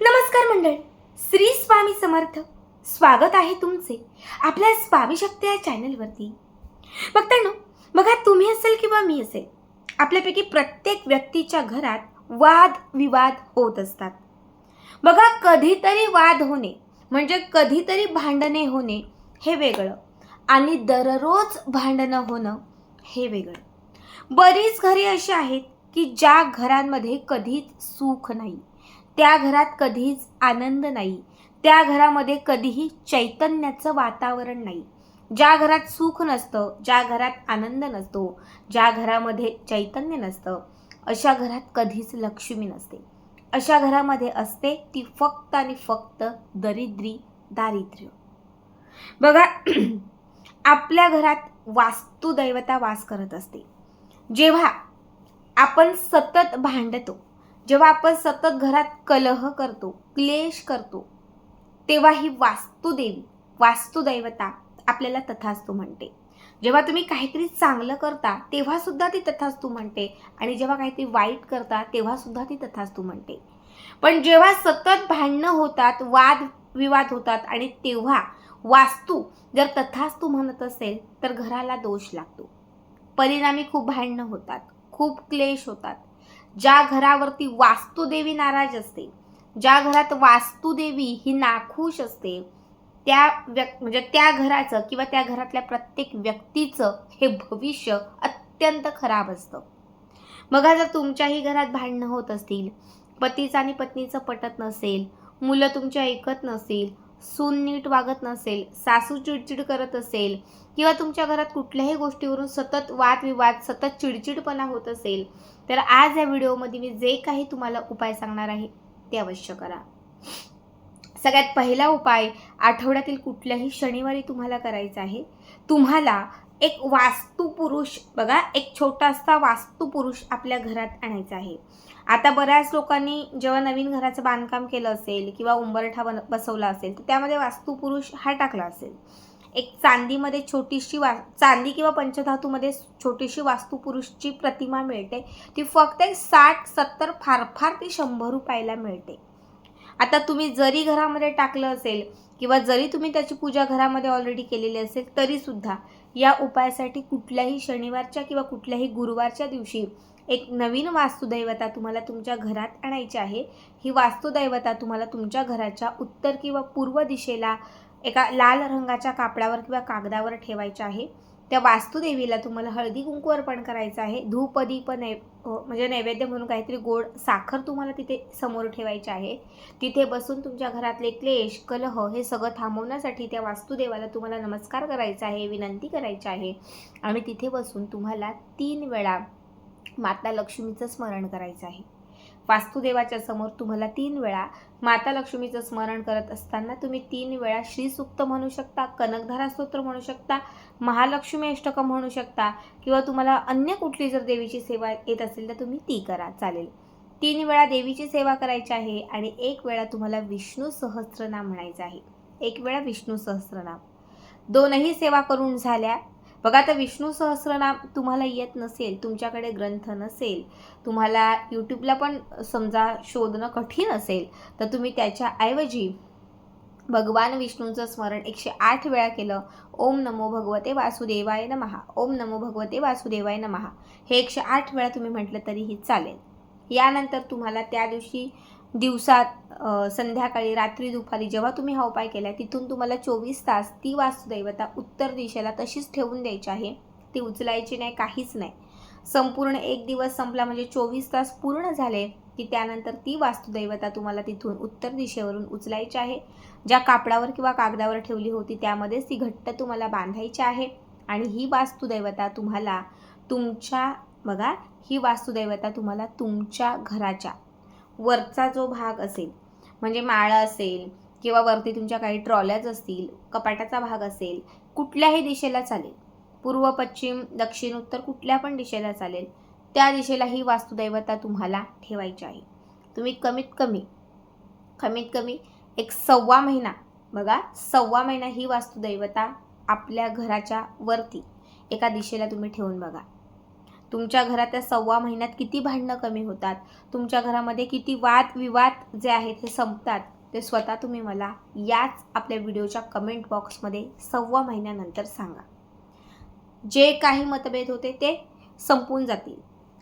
नमस्कार मंडळ, श्री स्वामी समर्थ. स्वागत आहे तुमचे आपल्या स्वामी शक्ती या चॅनलवरती. बघताना बघा, तुम्ही असेल किंवा मी असेल, आपल्यापैकी प्रत्येक व्यक्तीच्या घरात वाद विवाद होत असतात. बघा, कधीतरी वाद होणे म्हणजे कधीतरी भांडणे होणे हे वेगळं, आणि दररोज भांडणं होणं हे वेगळं. बरीच घरे अशी आहेत की ज्या घरांमध्ये कधीच सुख नाही, त्या घरात कधीच आनंद नाही, त्या घरामध्ये कधीही चैतन्याचं वातावरण नाही. ज्या घरात सुख नसतं, ज्या घरात आनंद नसतो, ज्या घरामध्ये चैतन्य नसतं, अशा घरात कधीच लक्ष्मी नसते. अशा घरामध्ये असते ती फक्त आणि फक्त दारिद्र्य. बघा, आपल्या घरात वास्तुदैवता वास करत असते. जेव्हा आपण सतत भांडतो, जेव्हा आपण सतत घरात कलह करतो, क्लेश करतो, तेव्हा ही वास्तुदैवता आपल्याला तथास्तु म्हणते. जेव्हा तुम्ही काहीतरी चांगलं करता तेव्हा सुद्धा ती तथास्तु म्हणते, आणि जेव्हा काहीतरी वाईट करता तेव्हा सुद्धा ती तथास्तु म्हणते. पण जेव्हा सतत भांडणं होतात, वाद विवाद होतात, आणि तेव्हा वास्तू जर तथास्तु म्हणत असेल तर घराला दोष लागतो. परिणामी खूप भांडणं होतात, खूप क्लेश होतात. ज्या घरावरती वास्तुदेवी नाराज असते, ज्या घरात वास्तुदेवी ही नाखुश असते, म्हणजे त्या घराचं किंवा त्या घरातल्या प्रत्येक व्यक्तीचं हे भविष्य अत्यंत खराब असतं. बघा, जर तुमच्याही घरात भांडणं होत असतील, पतीचं आणि पत्नीचं पटत नसेल, मुलं तुमचे ऐकत नसेल, सून नीट वागत नसेल, सासू चिडचिड करत असेल, किंवा तुमच्या घरात कुठल्याही गोष्टीवरून सतत वादविवाद, सतत चिडचिडपणा होत असेल, तर आज या व्हिडिओमध्ये मी जे काही तुम्हाला उपाय सांगणार आहे ते अवश्य करा. सगळ्यात पहिला उपाय आठवड्यातील कुठल्याही शनिवारी तुम्हाला करायचा आहे. तुम्हाला एक वास्तुपुरुष, बघा, एक छोटासा वास्तुपुरुष आपल्या घरात आणायचा आहे. आता बऱ्याच लोकांनी जेव्हा नवीन घराचं बांधकाम केलं असेल किंवा उंबरठा बसवला असेल तर त्यामध्ये वास्तुपुरुष हा टाकला असेल. एक चांदीमध्ये छोटीशी चांदी किंवा पंचधातूमध्ये छोटीशी वास्तुपुरुषची प्रतिमा मिळते. ती फक्त 60-70, फार फार ती 100 रुपयाला मिळते. आता तुम्ही जरी घरामध्ये टाकलं असेल किंवा जरी तुम्ही त्याची पूजा घरामध्ये ऑलरेडी केलेली असेल, तरी सुद्धा या उपायासाठी कुठल्याही शनिवारच्या किंवा कुठल्याही गुरुवारच्या दिवशी एक नवीन वास्तुदैवता तुम्हाला तुमच्या घरात आणायची आहे. ही वास्तुदैवता तुम्हाला तुमच्या घराच्या उत्तर किंवा पूर्व दिशेला एका लाल रंगाच्या कापडावर किंवा कागदावर ठेवायचं आहे. त्या वास्तुदेवीला तुम्हाला हळदी कुंकू अर्पण करायचं आहे. धूप दीप म्हणजे नैवेद्य म्हणून काहीतरी गोड साखर तुम्हाला तिथे समोर ठेवायची आहे. तिथे बसून तुमच्या घरातले क्लेश, कलह हे सगळं थांबवण्यासाठी त्या वास्तुदेवाला तुम्हाला नमस्कार करायचा आहे, विनंती करायची आहे, आणि तिथे बसून तुम्हाला 3 वेळा माता लक्ष्मीचं स्मरण करायचं आहे. वास्तुदेवाच्या समोर तुम्हाला 3 वेळा माता लक्ष्मीचं स्मरण करत असताना तुम्ही 3 वेळा श्रीसूक्त म्हणू शकता, कनकधारा स्तोत्र म्हणू शकता, महालक्ष्मी अष्टकं म्हणू शकता, किंवा तुम्हाला अन्य कुठली जर देवीची सेवा येत असेल तर तुम्ही ती करा, चालेल. 3 वेळा देवीची सेवा करायची आहे, आणि 1 वेळा तुम्हाला विष्णू सहस्त्रनाम म्हणायचं आहे. 1 वेळा विष्णू सहस्त्रनाम. दोनही सेवा करून झाल्या. बघा, आता विष्णू सहस्त्रनाम तुम्हाला येत नसेल, तुमच्याकडे ग्रंथ नसेल, तुम्हाला यूट्यूबला पण समजा शोधणं कठीण असेल, तर तुम्ही त्याच्याऐवजी भगवान विष्णूंचं स्मरण 108 वेळा केलं. ओम नमो भगवते वासुदेवाय नमः, ओम नमो भगवते वासुदेवाय नमः, हे 108 वेळा तुम्ही म्हटलं तरीही चालेल. यानंतर तुम्हाला त्या दिवशी दिवसात, संध्याकाळी, रात्री, दुपारी जेव्हा तुम्ही हा उपाय केला, तिथून तुम्हाला 24 तास ती वास्तुदैवता उत्तर दिशेला तशीच ठेवून द्यायची आहे. ती उचलायची नाही, काहीच नाही. संपूर्ण एक दिवस संपला म्हणजे 24 तास पूर्ण झाले की त्यानंतर ती वास्तुदैवता तुम्हाला तिथून उत्तर दिशेवरून उचलायची आहे. ज्या कापडावर किंवा कागदावर ठेवली होती त्यामध्येच ती घट्ट तुम्हाला बांधायची आहे, आणि ही वास्तुदैवता तुम्हाला बघा, ही वास्तुदैवता तुम्हाला तुमच्या घराच्या वरचा जो भाग असेल, म्हणजे माळा असेल किंवा वरती तुमच्या काही ट्रॉल्याज असतील, कपाटाचा भाग असेल, कुठल्याही दिशेला चालेल, पूर्व, पश्चिम, दक्षिण, उत्तर, कुठल्या पण दिशेला चालेल, त्या दिशेला ही वास्तुदैवता तुम्हाला ठेवायची आहे. तुम्ही कमीत कमी एक 1.25 महिना, बघा, 1.25 महिना ही वास्तुदैवता आपल्या घराच्या वरती एका दिशेला तुम्ही ठेवून बघा. तुमच्या घरात त्या 1.25 महिन्यात किती भांडणं कमी होतात, तुमच्या घरामध्ये किती वादविवाद जे आहेत हे संपतात, ते स्वतः तुम्ही मला याच आपल्या व्हिडिओच्या कमेंट बॉक्समध्ये 1.25 महिन्यानंतर सांगा. जे काही मतभेद होते ते संपून जातील.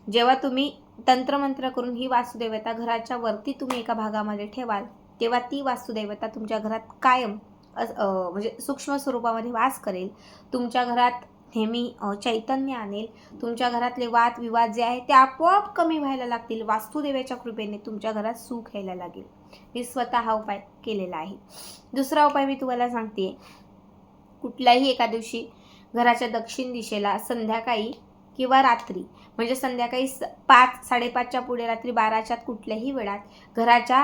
जेव्हा तुम्ही तंत्रमंत्र करून ही वास्तुदेवता घराच्या वरती तुम्ही एका भागामध्ये ठेवाल, तेव्हा ती वास्तुदेवता तुमच्या घरात कायम म्हणजे सूक्ष्म स्वरूपामध्ये वास करेल. तुमच्या घरात नेहमी चैतन्य आणेल. तुमच्या घरातले वादविवाद जे आहे ते आपोआप कमी व्हायला लागतील. वास्तुदेवाच्या कृपेने तुमच्या घरात सुख यायला लागेल. मी स्वतः हा उपाय केलेला आहे. दुसरा उपाय मी तुम्हाला सांगते. कुठल्याही एका दिवशी घराच्या दक्षिण दिशेला संध्याकाळी किंवा रात्री, म्हणजे संध्याकाळी 5-5:30च्या पुढे, रात्री 12च्या कुठल्याही वेळात घराच्या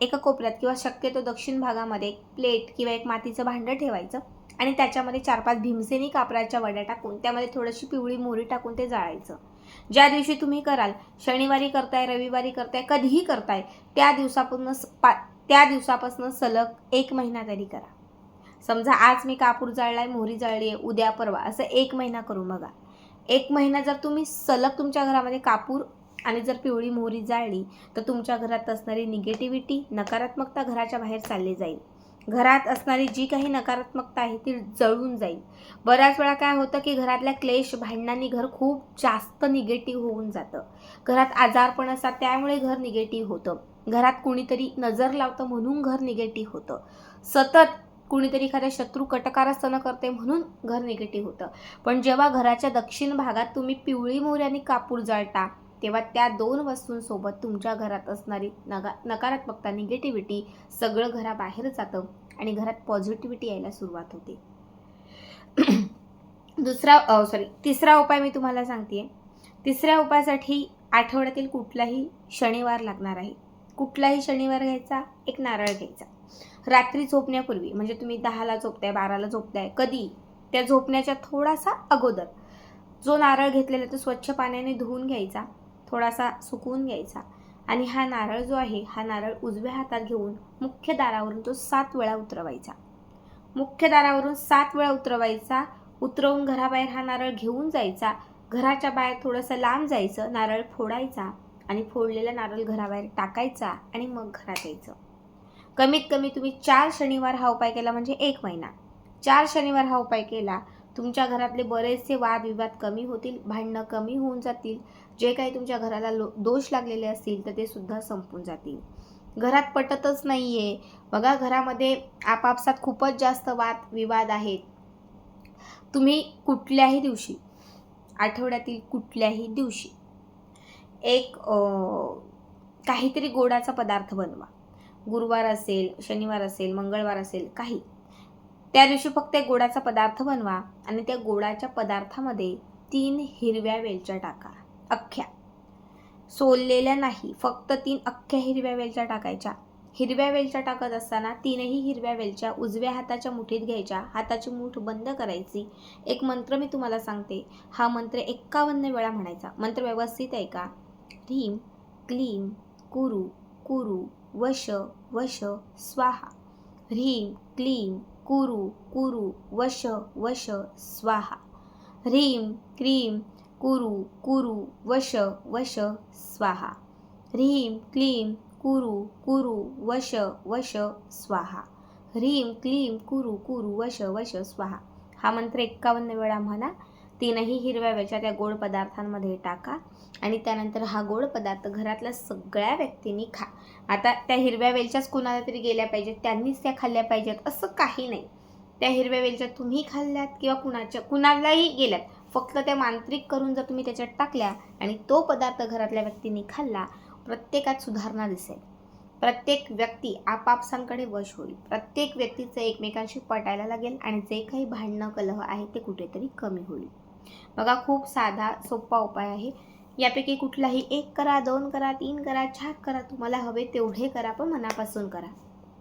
एका कोपऱ्यात किंवा शक्यतो दक्षिण भागामध्ये एक प्लेट किंवा एक मातीचं भांडं ठेवायचं आणि त्याच्यामध्ये 4-5 भीमसेनी कापराच्या वड्या टाकून त्यामध्ये थोडीशी पिवळी मोहरी टाकून ते जाळायचं. ज्या दिवशी तुम्ही कराल, शनिवारी करताय, रविवारी करताय, कधीही करताय, त्या दिवसापासून सलग 1 महिना तरी करा. समजा आज मी कापूर जाळलाय, मोहरी जाळली आहे, उद्या परवा, असं 1 महिना करून बघा. 1 महिना जर तुम्ही सलग तुमच्या घरामध्ये कापूर आणि जर पिवळी मोहरी जाळली तर तुमच्या घरात असणारी निगेटिव्हिटी, नकारात्मकता घराच्या बाहेर चालली जाईल. घरात असणारी जी काही नकारात्मकता आहे ती जळून जाईल. बऱ्याच वेळा काय होतं की घरातल्या क्लेश, भांडणांनी घर खूप जास्त निगेटिव्ह होऊन जातं. घरात आजारपण असतात त्यामुळे घर निगेटिव्ह होतं. घरात कुणीतरी नजर लावतं म्हणून घर निगेटिव्ह होतं. सतत कुणीतरी एखाद्या शत्रू कटकारस्थानं करते म्हणून घर निगेटिव्ह होतं. पण जेव्हा घराच्या दक्षिण भागात तुम्ही पिवळी मोहरी आणि कापूर जाळता, तेव्हा त्या 2 वस्तूंसोबत तुमच्या घरात असणारी नकारात्मकता, निगेटिव्हिटी सगळं घराबाहेर जातं आणि घरात पॉझिटिव्हिटी यायला सुरुवात होते. तिसरा उपाय मी तुम्हाला सांगते. तिसऱ्या उपायासाठी आठवड्यातील कुठलाही शनिवार लागणार आहे. कुठलाही शनिवार घ्यायचा, एक नारळ घ्यायचा. रात्री झोपण्यापूर्वी, म्हणजे तुम्ही 10ला झोपताय, 12ला झोपताय, कधी त्या झोपण्याच्या थोडासा अगोदर जो नारळ घेतलेला तो स्वच्छ पाण्याने धुवून घ्यायचा, थोडासा सुकवून घ्यायचा आणि हा नारळ जो आहे, हा नारळ उजव्या हातात घेऊन मुख्य दारावरून तो 7 वेळा उतरवायचा. मुख्य दारावरून 7 वेळा उतरवायचा. उतरवून घराबाहेर हा नारळ घेऊन जायचा. घराच्या बाहेर थोडंसं लांब जायचं, नारळ फोडायचा आणि फोडलेला नारळ घराबाहेर टाकायचा आणि मग घरात यायचं. कमीत कमी तुम्ही 4 शनिवार हा उपाय केला, म्हणजे 1 महिना. 4 शनिवार हा उपाय केला, तुमच्या घरातले बरेचसे वादविवाद कमी होतील, भांडणं कमी होऊन जातील. जे काही तुमच्या घराला दोष लागलेले असतील तर ते सुद्धा संपून जातील. घरात पटतच नाहीये बघा, घरामध्ये आपापसात खूपच जास्त वादविवाद आहेत. तुम्ही कुठल्याही दिवशी, आठवड्यातील कुठल्याही दिवशी एक काहीतरी गोडाचा पदार्थ बनवा. गुरुवार असेल, शनिवार असेल, मंगळवार असेल, काही त्या दिवशी फक्त एक गोडाचा पदार्थ बनवा आणि त्या गोडाच्या पदार्थामध्ये 3 हिरव्या वेलच्या टाका. अख्ख्या, सोललेल्या नाही, फक्त 3 अख्ख्या हिरव्या वेलच्या टाकायच्या. हिरव्या वेलच्या टाकत असताना 3ही हिरव्या वेलच्या उजव्या हाताच्या मुठीत घ्यायच्या. हाताची मूठ बंद करायची. एक मंत्र मी तुम्हाला सांगते, हा मंत्र 51 वेळा म्हणायचा. मंत्र व्यवस्थित ऐका. ह्रीं क्लीं कुरु कुरु वश वश स्वाहा. ह्रीं क्लीं कुरु कुरु वश वश स्वाहा. ह्रीं क्लीं कुरु कुरु वश वश स्वाहा. ह्रीं क्लीं कुरु कुरु वश वश स्वाहा. ह्रीं क्लीं कुरु कुरु वश वश स्वाहा. हा मंत्र 51 वेळा म्हणा. 3ही हिरव्या वेलच्या त्या गोड पदार्थांमध्ये टाका आणि त्यानंतर हा गोड पदार्थ घरातल्या सगळ्या व्यक्तींनी खा. आता त्या हिरव्या वेलच्याच कुणाला तरी गेल्या पाहिजेत, त्यांनीच त्या खाल्ल्या पाहिजेत असं काही नाही. त्या हिरव्या वेलच्या तुम्ही खाल्ल्यात किंवा कुणालाही गेल्यात, फक्त त्या मांत्रिक करून जर तुम्ही त्याच्यात टाकल्या आणि तो पदार्थ घरातल्या व्यक्तींनी खाल्ला, प्रत्येकात सुधारणा दिसेल. प्रत्येक व्यक्ती आपापसांकडे वश होईल. प्रत्येक व्यक्तीचं एकमेकांशी पटायला लागेल आणि जे काही भांडणं कलह आहे ते कुठेतरी कमी होईल. बघा, खूप साधा सोपा उपाय आहे. यापैकी कुठलाही 1 करा, 2 करा, 3 करा, 4 करा, तुम्हाला हवे तेवढे करा, पण मनापासून करा.